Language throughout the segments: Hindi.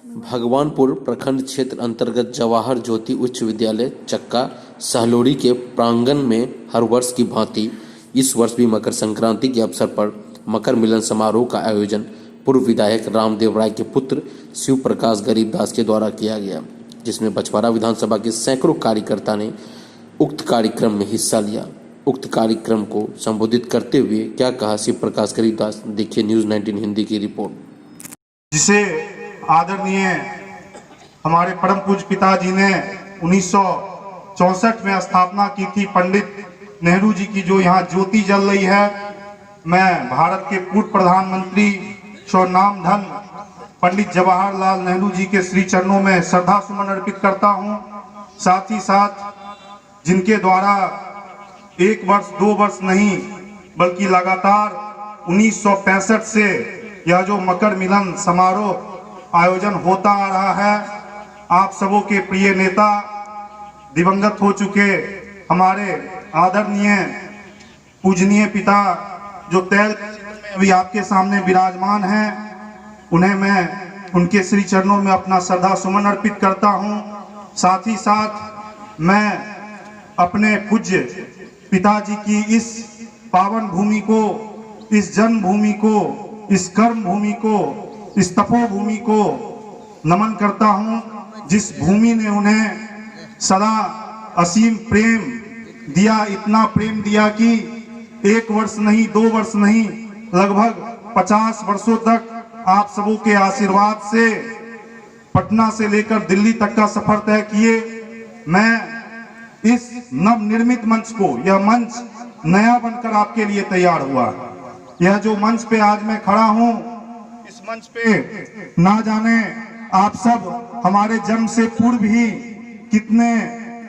भगवानपुर प्रखंड क्षेत्र अंतर्गत जवाहर ज्योति उच्च विद्यालय चक्का सहलोड़ी के प्रांगण में हर वर्ष की भांति इस वर्ष भी मकर संक्रांति के अवसर पर मकर मिलन समारोह का आयोजन पूर्व विधायक रामदेव राय के पुत्र शिव प्रकाश गरीबदास के द्वारा किया गया, जिसमें बछवाड़ा विधानसभा के सैकड़ों कार्यकर्ता ने उक्त कार्यक्रम में हिस्सा लिया। उक्त कार्यक्रम को संबोधित करते हुए क्या कहा शिव प्रकाश गरीबदास, देखिए न्यूज़ 19 हिंदी की रिपोर्ट। जिसे आदरणीय हमारे परम पूज्य पिताजी ने 1964 में स्थापना की थी, पंडित नेहरू जी की जो यहाँ ज्योति जल रही है, मैं भारत के पूर्व प्रधानमंत्री नाम धन पंडित जवाहरलाल नेहरू जी के श्री चरणों में श्रद्धा सुमन अर्पित करता हूँ। साथ ही साथ जिनके द्वारा 1 वर्ष 2 वर्ष नहीं बल्कि लगातार 1965 से यह जो मकर मिलन समारोह आयोजन होता आ रहा है, आप सबों के प्रिय नेता दिवंगत हो चुके हमारे आदरणीय पूजनीय पिता जो तैल में अभी आपके सामने विराजमान हैं, उन्हें मैं उनके श्री चरणों में अपना श्रद्धा सुमन अर्पित करता हूं। साथ ही साथ मैं अपने पूज्य पिताजी की इस पावन भूमि को, इस जन्मभूमि को, इस कर्म भूमि को, इस तपोभूमि को नमन करता हूं, जिस भूमि ने उन्हें सदा असीम प्रेम दिया, इतना प्रेम दिया कि 1 वर्ष नहीं 2 वर्ष नहीं लगभग 50 वर्षों तक आप सबों के आशीर्वाद से पटना से लेकर दिल्ली तक का सफर तय किए। मैं इस नवनिर्मित मंच को, यह मंच नया बनकर आपके लिए तैयार हुआ। यह जो मंच पे आज मैं खड़ा हूं, इस मंच पे ना जाने आप सब हमारे जन्म से पूर्व ही कितने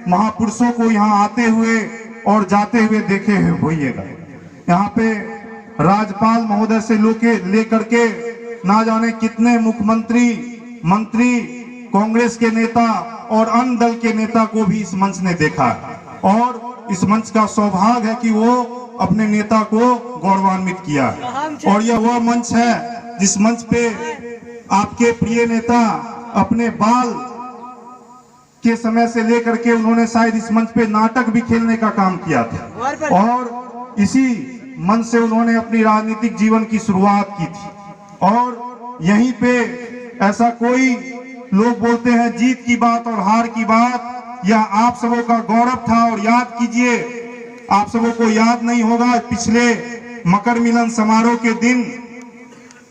महापुरुषों को यहाँ आते हुए और जाते हुए देखे होइएगा। यहाँ पे राज्यपाल महोदय से लेकर के ना जाने कितने मुख्यमंत्री, मंत्री, कांग्रेस के नेता और अन्य दल के नेता को भी इस मंच ने देखा, और इस मंच का सौभाग्य है कि वो अपने नेता को गौरवान्वित किया। और यह वह मंच है जिस मंच पे आपके प्रिय नेता अपने बाल के समय से लेकर के उन्होंने शायद इस मंच पे नाटक भी खेलने का काम किया था, और इसी मंच से उन्होंने अपनी राजनीतिक जीवन की शुरुआत की थी। और यहीं पे ऐसा कोई लोग बोलते हैं जीत की बात और हार की बात, यह आप सबों का गौरव था। और याद कीजिए, आप सबों को याद नहीं होगा, पिछले मकर मिलन समारोह के दिन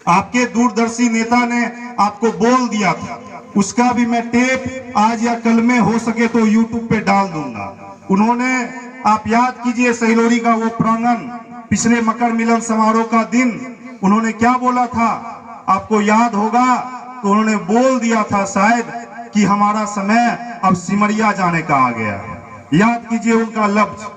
आपके दूरदर्शी नेता ने आपको बोल दिया था, उसका भी मैं टेप आज या कल में हो सके तो यूट्यूब पे डाल दूंगा। उन्होंने, आप याद कीजिए, सहलोड़ी का वो प्रांगण, पिछले मकर मिलन समारोह का दिन उन्होंने क्या बोला था, आपको याद होगा। तो उन्होंने बोल दिया था शायद कि हमारा समय अब सिमरिया जाने का आ गया है। याद कीजिए उनका लफ्ज,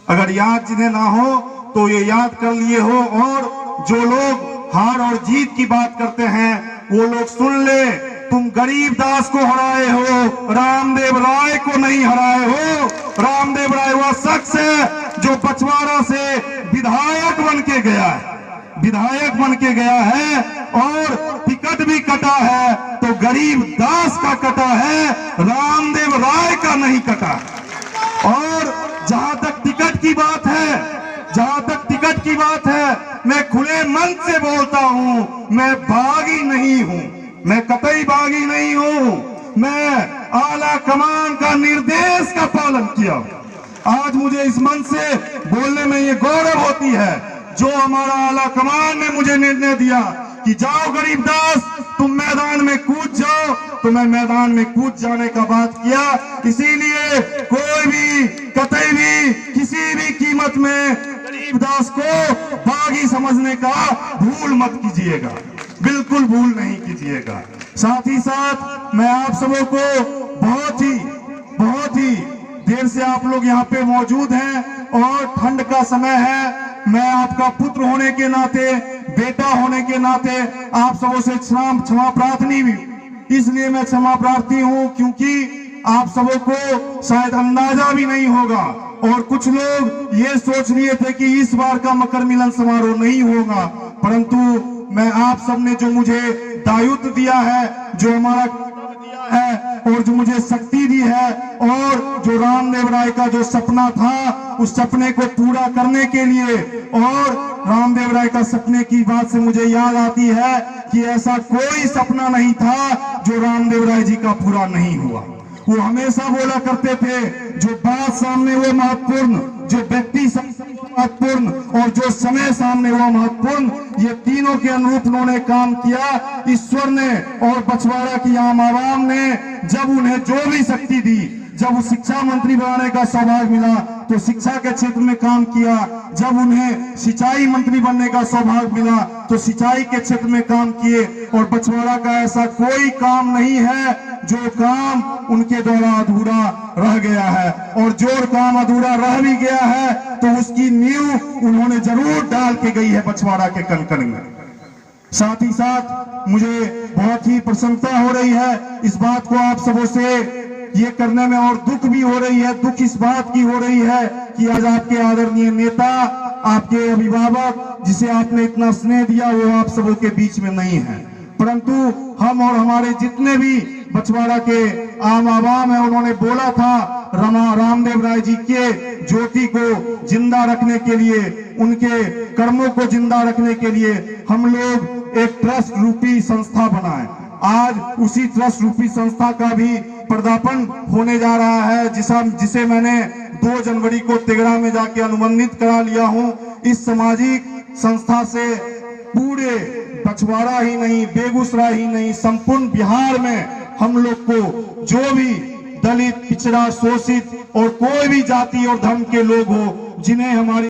अगर याद जिन्हें ना हो तो ये याद कर लिए हो। और जो लोग हार और जीत की बात करते हैं वो लोग सुन ले, तुम गरीबदास को हराए हो, रामदेव राय को नहीं हराए हो। रामदेव राय वह शख्स है जो बछवाड़ा से विधायक बन के गया है, विधायक बन के गया है, और टिकट भी कटा है तो गरीबदास का कटा है, रामदेव राय का नहीं कटा। और जहां तक टिकट की बात है, जहां तक टिकट की बात है, मैं खुले मन से बोलता हूं, मैं बागी नहीं हूं, मैं कतई बागी नहीं हूं। मैं आला कमान का निर्देश का पालन किया। आज मुझे इस मन से बोलने में ये गौरव होती है, जो हमारा आला कमान ने मुझे निर्णय दिया कि जाओ गरीबदास, तुम मैदान में कूद जाओ, तो मैं मैदान में कूद जाने का बात किया। इसीलिए कोई भी कतई भी किसी भी कीमत में गरीबदास को बागी समझने का भूल मत कीजिएगा, बिल्कुल भूल नहीं कीजिएगा। साथ ही साथ मैं आप सबों को बहुत ही देर से आप लोग यहाँ पे मौजूद हैं और ठंड का समय है। मैं आपका पुत्र होने के नाते, बेटा होने के नाते आप सबों से क्षमा प्रार्थनी भी, इसलिए मैं क्षमा प्रार्थी हूँ क्योंकि आप सबों को शायद अंदाजा भी नहीं होगा, और कुछ लोग ये सोच लिए थे कि इस बार का मकर मिलन समारोह नहीं होगा, परंतु मैं आप सबने जो मुझे दायित्व दिया है, जो हमारा दिया है और जो मुझे शक्ति दी है, और जो रामदेव राय का जो सपना था उस सपने को पूरा करने के लिए, और रामदेव राय का सपने की बात से मुझे याद आती है कि ऐसा कोई सपना नहीं था जो रामदेव राय जी का पूरा नहीं हुआ। वो हमेशा बोला करते थे, जो बात सामने वो महत्वपूर्ण, जो व्यक्ति महत्वपूर्ण और जो समय सामने वो महत्वपूर्ण, ये तीनों के अनुरूप उन्होंने काम किया। ईश्वर ने और बछवाड़ा की आम आवाम ने जब उन्हें जो भी शक्ति दी, जब शिक्षा मंत्री बनाने का सौभाग्य मिला तो शिक्षा के क्षेत्र में काम किया, जब उन्हें सिंचाई मंत्री बनने का सौभाग्य मिला तो सिंचाई के क्षेत्र में काम किए। और बछवाड़ा का ऐसा कोई काम नहीं है जो काम उनके द्वारा अधूरा रह गया है, और जो काम अधूरा रह भी गया है तो उसकी नींव उन्होंने जरूर डाल के गई है बछवाड़ा के कण-कण में। साथ ही साथ मुझे बहुत ही प्रसन्नता हो रही है इस बात को आप सबों से ये करने में, और दुख भी हो रही है। दुख इस बात की हो रही है कि आज आपके आदरणीय नेता, आपके अभिभावक, जिसे आपने इतना स्नेह दिया, वो आप सबों के बीच में नहीं है। परंतु हम और हमारे जितने भी बछवाड़ा के आम आवाम है, उन्होंने बोला था रामदेव राय जी के ज्योति को जिंदा रखने के लिए, उनके कर्मों को जिंदा रखने के लिए हम लोग एक ट्रस्ट रूपी संस्था बनाए। आज उसी ट्रस्ट रूपी संस्था का भी पर्दापण होने जा रहा है, जिसे मैंने 2 जनवरी को तिगड़ा में जाके अनुबंधित करा लिया हूं। इस सामाजिक संस्था से पूरे बछवाड़ा ही नहीं, बेगूसराय ही नहीं, संपूर्ण बिहार में हम लोग को जो भी दलित, पिछड़ा, शोषित और कोई भी जाति और धर्म के लोग हो, जिन्हें हमारी